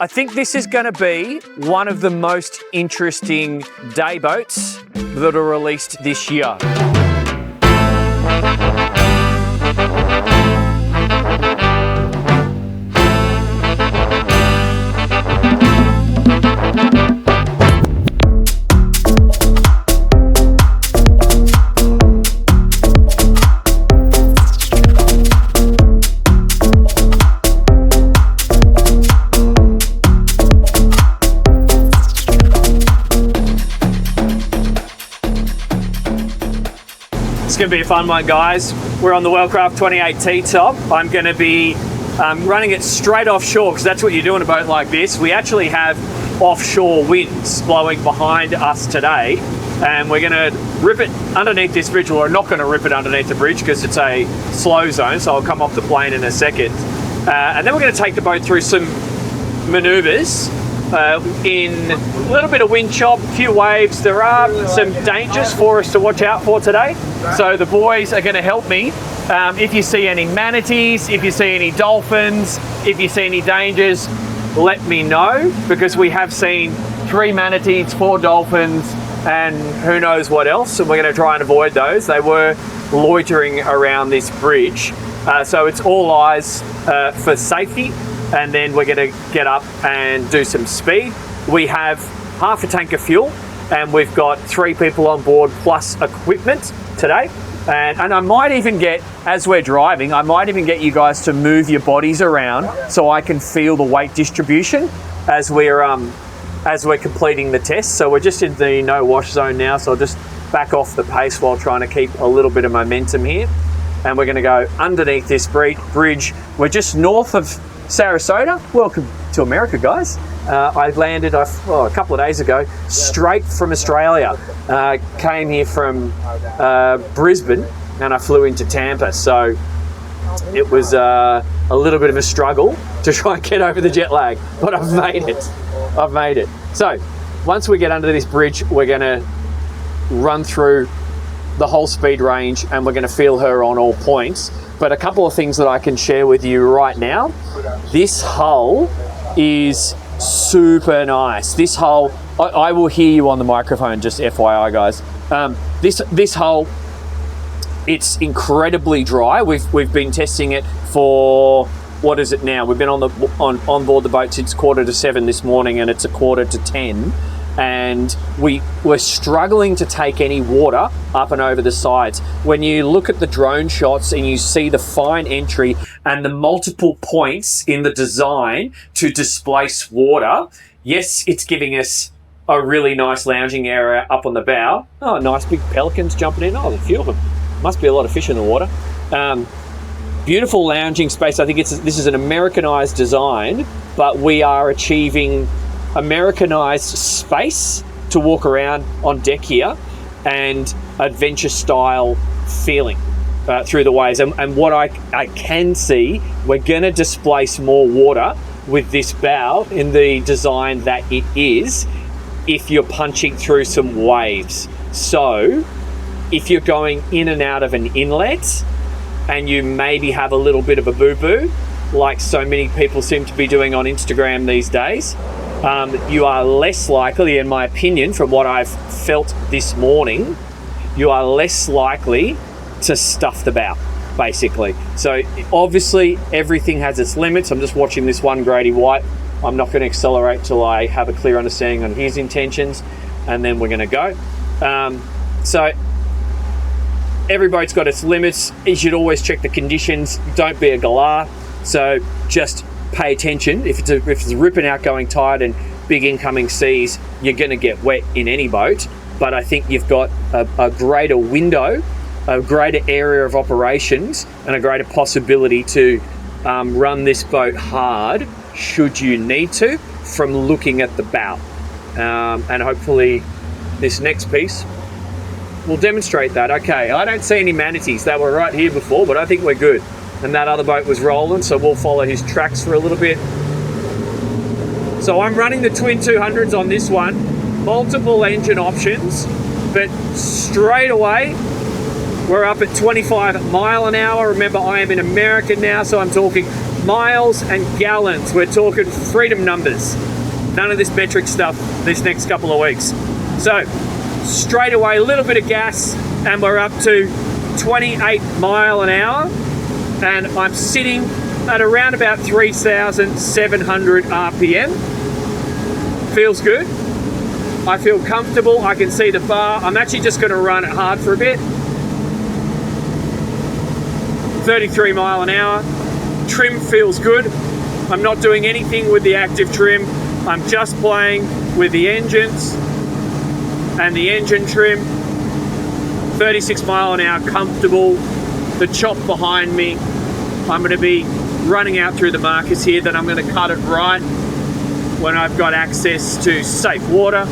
I think this is going to be one of the most interesting day boats that are released this year. It's going to be a fun one, guys. We're on the Wellcraft 28 T-top. I'm going to be running it straight offshore because that's what you do in a boat like this. We actually have offshore winds blowing behind us today, and we're going to rip it underneath this bridge. Well, we're not going to rip it underneath the bridge because it's a slow zone, so I'll come off the plane in a second. And then we're going to take the boat through some maneuvers in a little bit of wind chop, a few waves. There are some dangers for us to watch out for today. So the boys are going to help me. If you see any manatees, if you see any dolphins, if you see any dangers, let me know, because we have seen 3 manatees, 4 dolphins, and who knows what else, and we're going to try and avoid those. They were loitering around this bridge. So it's all eyes for safety, and then we're going to get up and do some speed. We have half a tank of fuel, and we've got 3 people on board plus equipment today. And I might even get, as we're driving, I might even get you guys to move your bodies around so I can feel the weight distribution as we're completing the test. So we're just in the no wash zone now, so I'll just back off the pace while trying to keep a little bit of momentum here. And we're going to go underneath this bridge. We're just north of Sarasota. Welcome to America, guys. I landed a couple of days ago straight from Australia. Came here from Brisbane, and I flew into Tampa. So it was a little bit of a struggle to try and get over the jet lag, but I've made it. I've made it. So once we get under this bridge, we're going to run through the whole speed range, and we're going to feel her on all points. But a couple of things that I can share with you right now. This hull is super nice. This hull, I will hear you on the microphone, just FYI, guys. This hull, it's incredibly dry. We've been testing it for, what is it now? We've been on board the boat since 6:45 this morning, and it's 9:45. And we're struggling to take any water up and over the sides. When you look at the drone shots and you see the fine entry and the multiple points in the design to displace water, yes, it's giving us a really nice lounging area up on the bow. Oh, nice big pelicans jumping in. Oh, there's a few of them. Must be a lot of fish in the water. Beautiful lounging space. I think this is an Americanized design, but we are achieving Americanized space to walk around on deck here, and adventure style feeling through the waves. And what I can see, we're going to displace more water with this bow in the design that it is if you're punching through some waves. So if you're going in and out of an inlet and you maybe have a little bit of a boo-boo, like so many people seem to be doing on Instagram these days, you are less likely, in my opinion, from what I've felt this morning, you are less likely to stuff the bow, basically. So obviously everything has its limits. I'm just watching this one Grady White. I'm not going to accelerate till I have a clear understanding on his intentions, and then we're going to go. So every boat's got its limits. You should always check the conditions. Don't be a galah. So just pay attention. If it's a ripping outgoing tide and big incoming seas, you're going to get wet in any boat. But I think you've got a greater window, a greater area of operations, and a greater possibility to run this boat hard should you need to from looking at the bow. And hopefully this next piece will demonstrate that. Okay, I don't see any manatees. They were right here before, but I think we're good. And that other boat was rolling, so we'll follow his tracks for a little bit. So I'm running the twin 200s on this one, multiple engine options, but straight away we're up at 25 mile an hour. Remember, I am in America now, so I'm talking miles and gallons. We're talking freedom numbers. None of this metric stuff this next couple of weeks. So straight away, a little bit of gas, and we're up to 28 mile an hour, and I'm sitting at around about 3,700 RPM. Feels good. I feel comfortable. I can see the bar. I'm actually just going to run it hard for a bit. 33 mile an hour. Trim feels good. I'm not doing anything with the active trim. I'm just playing with the engines and the engine trim. 36 mile an hour, comfortable. The chop behind me. I'm going to be running out through the markers here, then I'm going to cut it right when I've got access to safe water.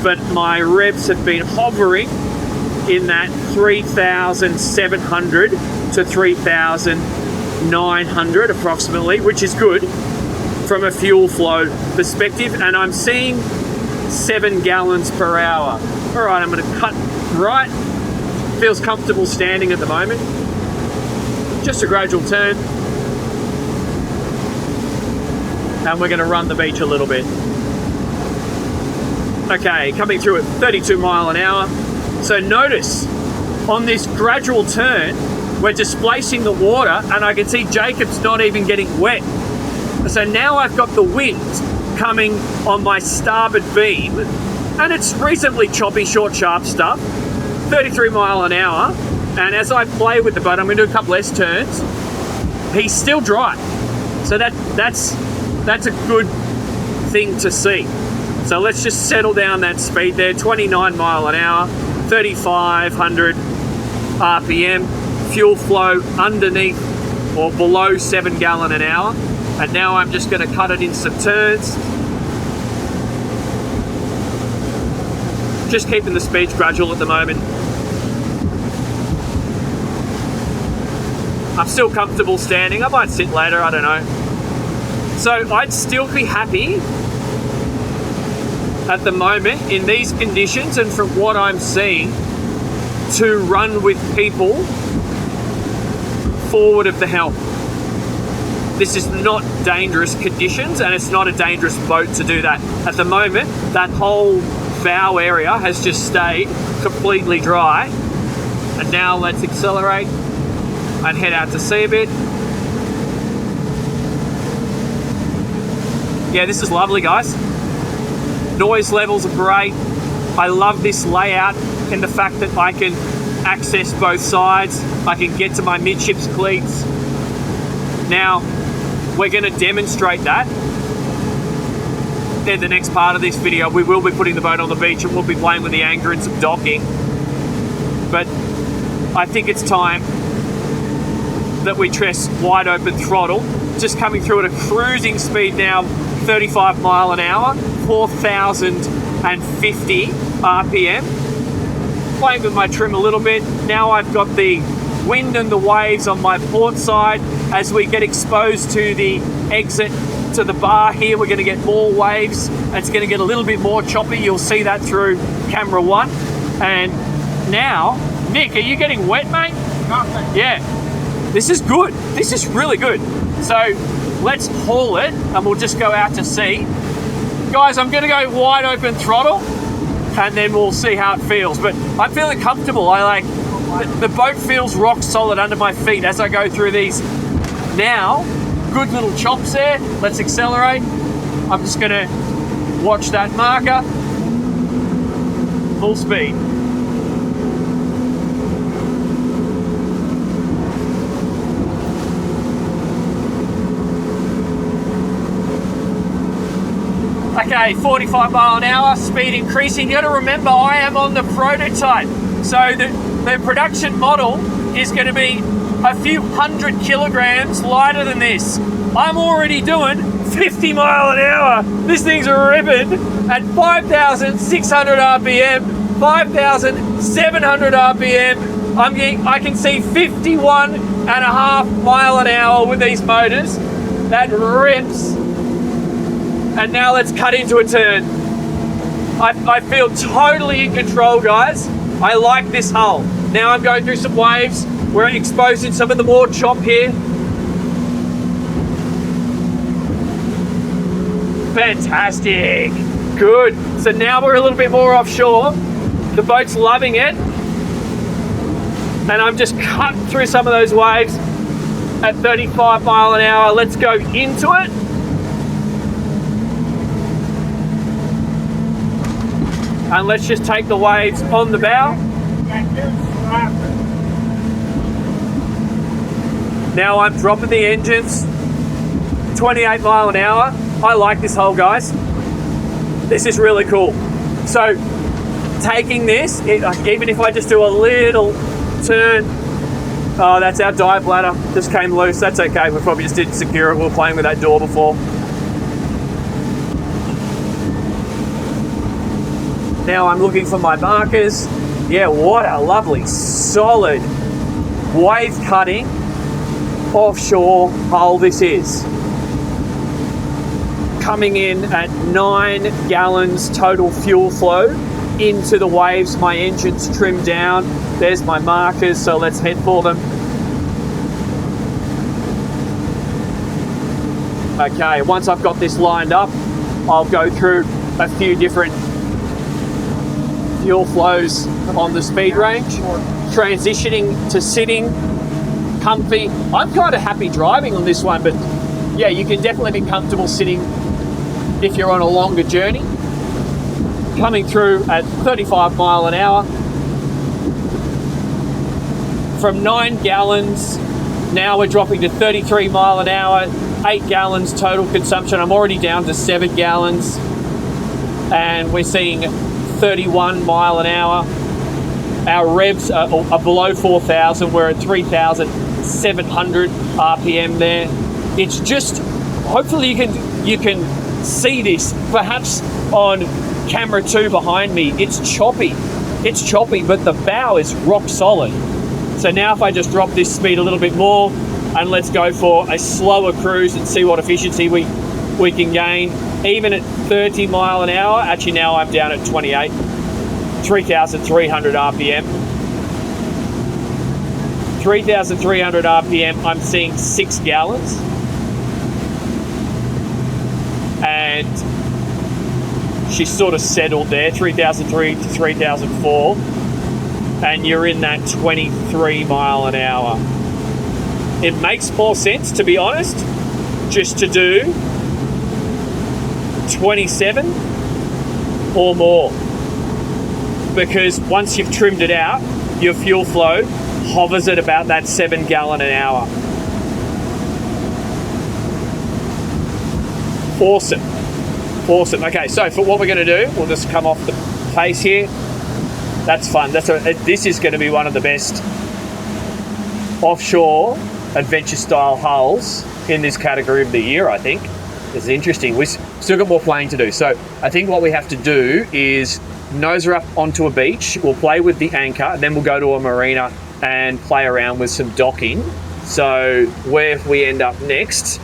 But my revs have been hovering in that 3,700 to 3,900 approximately, which is good from a fuel flow perspective, and I'm seeing 7 gallons per hour. All right, I'm going to cut right. Feels comfortable standing at the moment. Just a gradual turn. And we're going to run the beach a little bit. Okay, coming through at 32 mile an hour. So notice on this gradual turn, we're displacing the water, and I can see Jacob's not even getting wet. So now I've got the wind coming on my starboard beam, and it's reasonably choppy, short, sharp stuff. 33 mile an hour, and as I play with the boat, I'm going to do a couple less turns. He's still dry, so that's a good thing to see. So let's just settle down that speed there. 29 mile an hour, 3,500 RPM, fuel flow underneath or below 7 gallon an hour. And now I'm just going to cut it in some turns. Just keeping the speeds gradual at the moment. I'm still comfortable standing. I might sit later, I don't know. So I'd still be happy at the moment in these conditions and from what I'm seeing to run with people forward of the helm. This is not dangerous conditions, and it's not a dangerous boat to do that. At the moment, that whole bow area has just stayed completely dry. And now let's accelerate and head out to sea a bit. Yeah, this is lovely, guys. Noise levels are great. I love this layout and the fact that I can access both sides. I can get to my midships cleats. Now, we're going to demonstrate that in the next part of this video. We will be putting the boat on the beach and we'll be playing with the anchor and some docking. But I think it's time that we test wide open throttle. Just coming through at a cruising speed now, 35 mile an hour, 4,050 RPM. Playing with my trim a little bit. Now I've got the wind and the waves on my port side. As we get exposed to the exit to the bar here, we're going to get more waves. It's going to get a little bit more choppy. You'll see that through camera 1. And now, Nick, are you getting wet, mate? Nothing. Yeah. This is good. This is really good. So let's haul it and we'll just go out to sea. Guys, I'm going to go wide open throttle and then we'll see how it feels. But I'm feeling comfortable. The boat feels rock solid under my feet as I go through these. Now, good little chops there. Let's accelerate. I'm just going to watch that marker. Full speed. Okay, 45 mile an hour, speed increasing. You got to remember, I am on the prototype. So the production model is going to be a few hundred kilograms lighter than this. I'm already doing 50 mile an hour. This thing's ripping at 5,600 RPM, 5,700 RPM. I can see 51 and a half mile an hour with these motors. That rips. And now let's cut into a turn. I feel totally in control, guys. I like this hull. Now I'm going through some waves. We're exposing some of the more chop here. fantastic. Good. So now we're a little bit more offshore. The boat's loving it. And I'm just cutting through some of those waves at 35 mile an hour. Let's go into it. And let's just take the waves on the bow. Now I'm dropping the engines, 28 mile an hour. I like this hole, guys. This is really cool. So taking this, even if I just do a little turn, oh, that's our dive ladder, just came loose. That's okay, we probably just didn't secure it. We were playing with that door before. Now I'm looking for my markers. Yeah, what a lovely, solid, wave cutting, offshore hull this is. Coming in at 9 gallons total fuel flow into the waves. My engine's trimmed down. There's my markers, so let's head for them. Okay, once I've got this lined up, I'll go through a few different fuel flows on the speed range, transitioning to sitting, comfy. I'm kind of happy driving on this one, but yeah, you can definitely be comfortable sitting if you're on a longer journey. Coming through at 35 mile an hour. From 9 gallons, now we're dropping to 33 mile an hour, 8 gallons total consumption. I'm already down to 7 gallons, and we're seeing 31 mile an hour. Our revs are below 4,000. We're at 3,700 RPM there. It's just, hopefully you can see this perhaps on camera 2 behind me. It's choppy, but the bow is rock solid. So now if I just drop this speed a little bit more and let's go for a slower cruise and see what efficiency we can gain. Even at 30 mile an hour, actually now I'm down at 28, 3,300 RPM. 3,300 RPM, I'm seeing 6 gallons. And she's sort of settled there, 3,003 to 3,004. And you're in that 23 mile an hour. It makes more sense, to be honest, just to do 27 or more, because once you've trimmed it out, your fuel flow hovers at about that 7 gallon an hour. Awesome. Okay, so for what we're going to do, we'll just come off the pace here. That's fun. This is going to be one of the best offshore adventure style hulls in this category of the year, I think. It's interesting. We've still got more playing to do. So I think what we have to do is nose her up onto a beach. We'll play with the anchor, and then we'll go to a marina and play around with some docking. So where we end up next,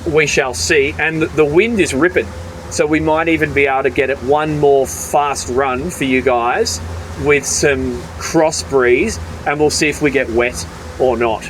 we shall see. And the wind is ripping, so we might even be able to get it one more fast run for you guys with some cross breeze, and we'll see if we get wet or not.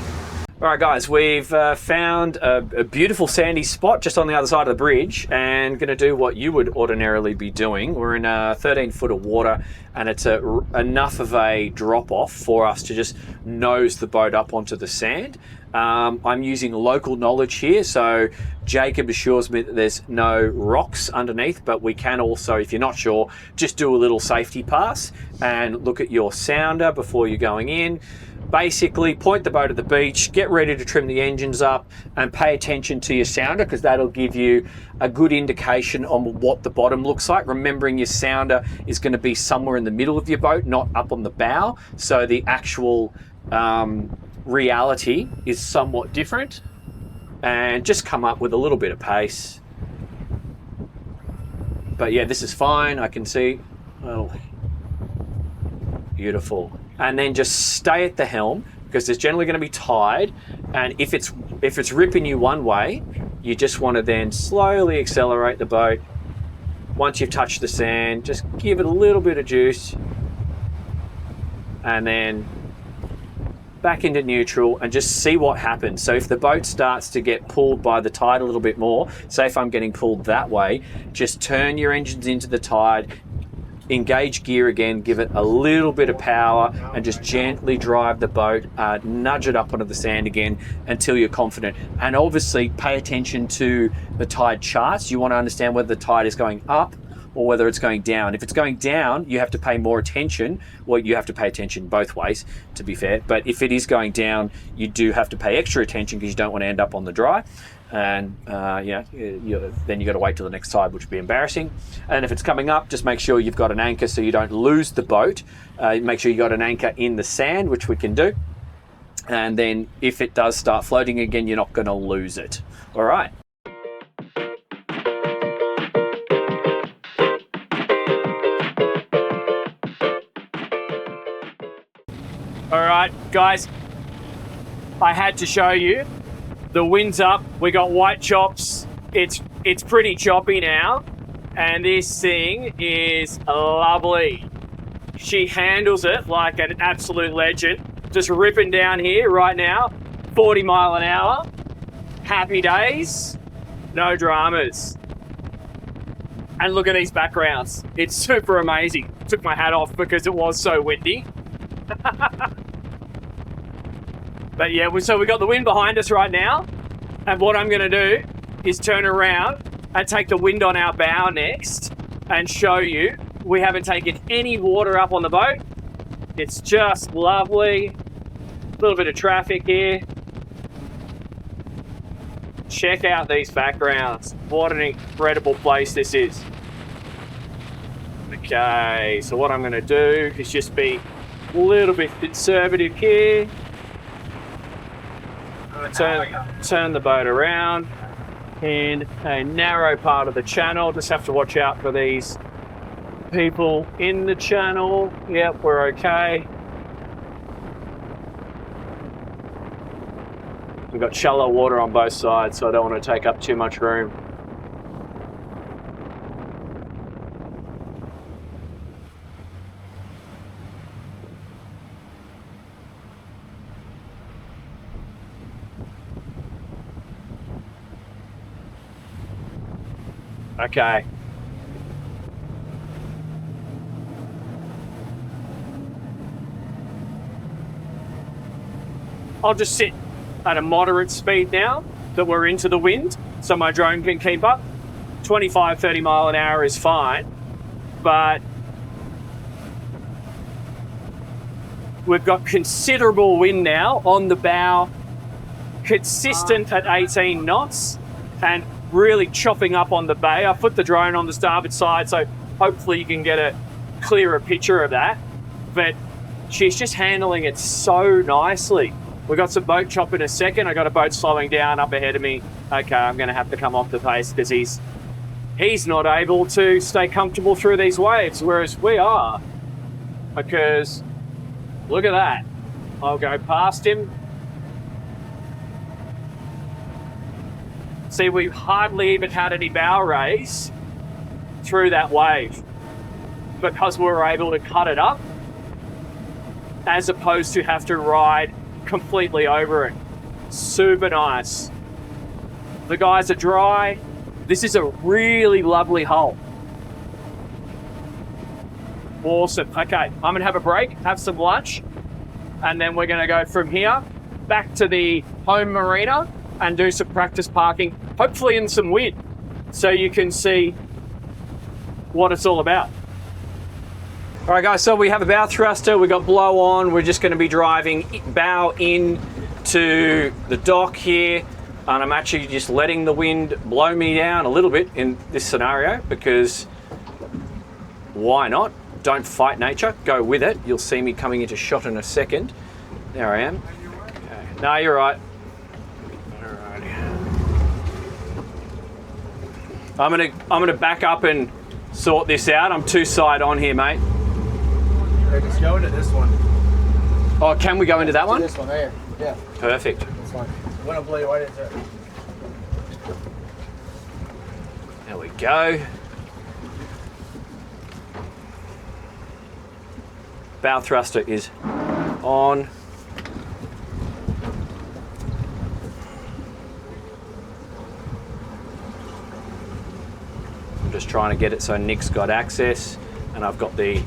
All right, guys, we've found a beautiful sandy spot just on the other side of the bridge, and going to do what you would ordinarily be doing. We're in 13 foot of water, and it's enough of a drop off for us to just nose the boat up onto the sand. I'm using local knowledge here, so Jacob assures me that there's no rocks underneath, but we can also, if you're not sure, just do a little safety pass and look at your sounder before you're going in. Basically, point the boat at the beach, get ready to trim the engines up, and pay attention to your sounder, because that'll give you a good indication on what the bottom looks like. Remembering your sounder is going to be somewhere in the middle of your boat, not up on the bow, so the actual reality is somewhat different. And just come up with a little bit of pace. But yeah, this is fine. I can see. Oh, beautiful. And then just stay at the helm, because there's generally going to be tide, and if it's ripping you one way, you just want to then slowly accelerate the boat. Once you've touched the sand, just give it a little bit of juice, and then back into neutral, and just see what happens. So if the boat starts to get pulled by the tide a little bit more, say if I'm getting pulled that way, just turn your engines into the tide, engage gear again, give it a little bit of power, and just gently drive the boat, nudge it up onto the sand again until you're confident. And obviously pay attention to the tide charts. You want to understand whether the tide is going up or whether it's going down. If it's going down, you have to pay more attention. Well, you have to pay attention both ways, to be fair. But if it is going down, you do have to pay extra attention because you don't want to end up on the dry. And then you got to wait till the next tide, which would be embarrassing. And if it's coming up, just make sure you've got an anchor so you don't lose the boat. Make sure you got an anchor in the sand, which we can do. And then if it does start floating again, you're not going to lose it. All right. All right, guys, I had to show you. The wind's up, we got white chops. It's pretty choppy now, and this thing is lovely. She handles it like an absolute legend. Just ripping down here right now, 40 mile an hour. Happy days, no dramas. And look at these backgrounds. It's super amazing. Took my hat off because it was so windy. But yeah, so we got the wind behind us right now. And what I'm gonna do is turn around and take the wind on our bow next and show you we haven't taken any water up on the boat. It's just lovely. A little bit of traffic here. Check out these backgrounds. What an incredible place this is. Okay, so what I'm gonna do is just be a little bit conservative here. Turn the boat around in a narrow part of the channel. Just have to watch out for these people in the channel. Yep, we're okay. We've got shallow water on both sides, so I don't want to take up too much room. Okay. I'll just sit at a moderate speed now that we're into the wind so my drone can keep up. 25, 30 mile an hour is fine, but we've got considerable wind now on the bow, consistent at 18 knots and really chopping up on the bay. I put the drone on the starboard side, so hopefully you can get a clearer picture of that. But she's just handling it so nicely. We've got some boat chop in a second. I got a boat slowing down up ahead of me. Okay, I'm gonna have to come off the pace because he's not able to stay comfortable through these waves, whereas we are. Because look at that. I'll go past him. See, we've hardly even had any bow raise through that wave because we were able to cut it up as opposed to have to ride completely over it. Super nice. The guys are dry. This is a really lovely hull. Awesome. Okay, I'm gonna have a break, have some lunch, and then we're gonna go from here back to the home marina and do some practice parking, hopefully in some wind, so you can see what it's all about. All right, guys, so we have a bow thruster, we got blow on, we're just gonna be driving bow in to the dock here, and I'm actually just letting the wind blow me down a little bit in this scenario because why not? Don't fight nature, go with it. You'll see me coming into shot in a second. There I am. Okay. No, you're right. I'm gonna back up and sort this out. I'm two side on here, mate. Hey, just go into this one. Oh, can we go into that one? This one there. Yeah. Perfect. This one. I'm gonna blow you right into it. There we go. Bow thruster is on. trying to get it so Nick's got access, and I've got the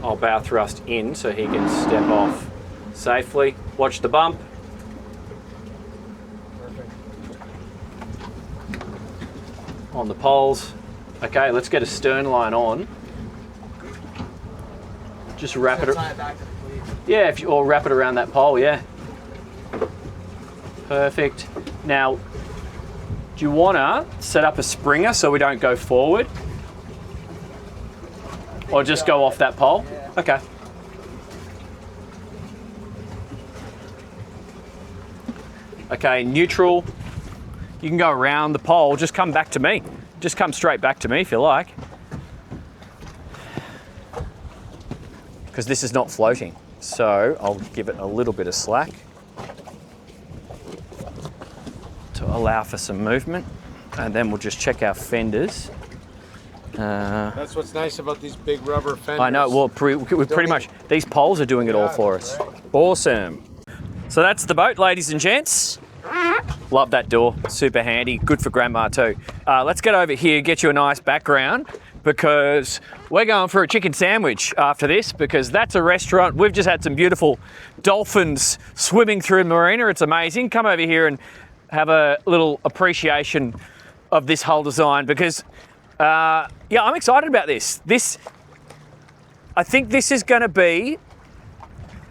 old bow thrust in so he can step off safely. Watch the bump. Perfect. On the poles. Okay, let's get a stern line on. Just wrap it. Tie it back to the cleat. Yeah, or wrap it around that pole. Yeah. Perfect. Now, do you want to set up a springer so we don't go forward? Or just go off that pole? Yeah. Okay. Okay, neutral. You can go around the pole, just come back to me. Just come straight back to me if you like. Because this is not floating. So I'll give it a little bit of slack to allow for some movement. And then we'll just check our fenders. That's what's nice about these big rubber fenders. I know, well, we pretty much, these poles are doing it all for us. Awesome. So that's the boat, ladies and gents. Love that door, super handy, good for grandma too. Let's get over here, get you a nice background, because we're going for a chicken sandwich after this, because that's a restaurant. We've just had some beautiful dolphins swimming through the marina. It's amazing. Come over here and have a little appreciation of this hull design, because yeah, I'm excited about this. I think this is going to be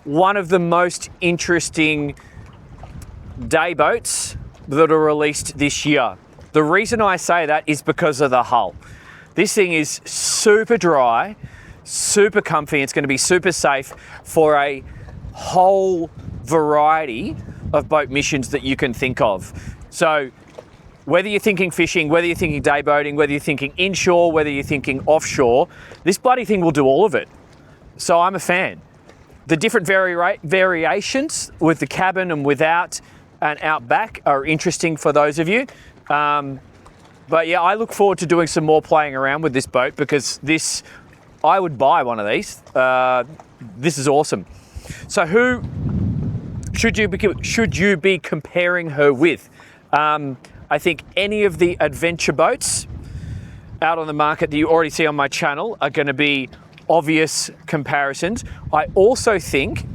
one of the most interesting day boats that are released this year. The reason I say that is because of the hull. This thing is super dry, super comfy. It's going to be super safe for a whole variety of boat missions that you can think of. So whether you're thinking fishing, whether you're thinking day boating, whether you're thinking inshore, whether you're thinking offshore, this bloody thing will do all of it. So I'm a fan. The different variations with the cabin and without and out back are interesting for those of you. But yeah, I look forward to doing some more playing around with this boat, because I would buy one of these. This is awesome. So who should you be comparing her with? I think any of the adventure boats out on the market that you already see on my channel are going to be obvious comparisons. I also think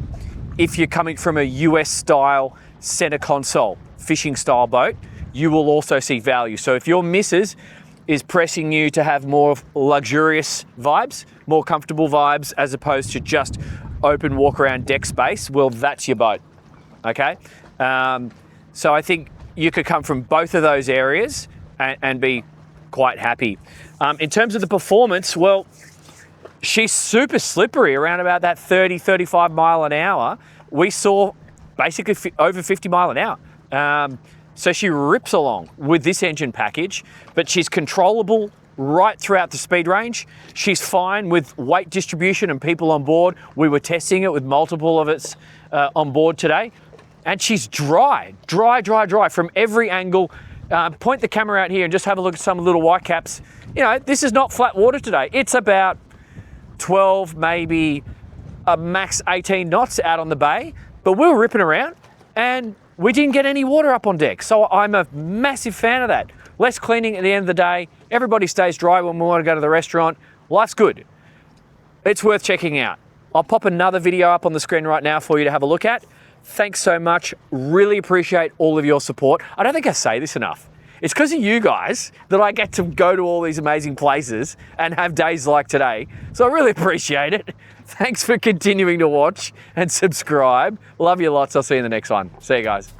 if you're coming from a US style center console fishing style boat, you will also see value. So if your missus is pressing you to have more luxurious vibes, more comfortable vibes, as opposed to just open walk around deck space, well, that's your boat. Okay. So I think you could come from both of those areas and be quite happy. In terms of the performance, well, she's super slippery around about that 30, 35 mile an hour. We saw basically over 50 mile an hour. So she rips along with this engine package, but she's controllable right throughout the speed range. She's fine with weight distribution and people on board. We were testing it with multiple of us on board today. And she's dry from every angle. Point the camera out here and just have a look at some little white caps. You know, this is not flat water today. It's about 12, maybe a max 18 knots out on the bay, but we were ripping around and we didn't get any water up on deck. So I'm a massive fan of that. Less cleaning at the end of the day. Everybody stays dry when we want to go to the restaurant. Life's good. It's worth checking out. I'll pop another video up on the screen right now for you to have a look at. Thanks so much. Really appreciate all of your support. I don't think I say this enough. It's because of you guys that I get to go to all these amazing places and have days like today. So I really appreciate it. Thanks for continuing to watch and subscribe. Love you lots. I'll see you in the next one. See you guys.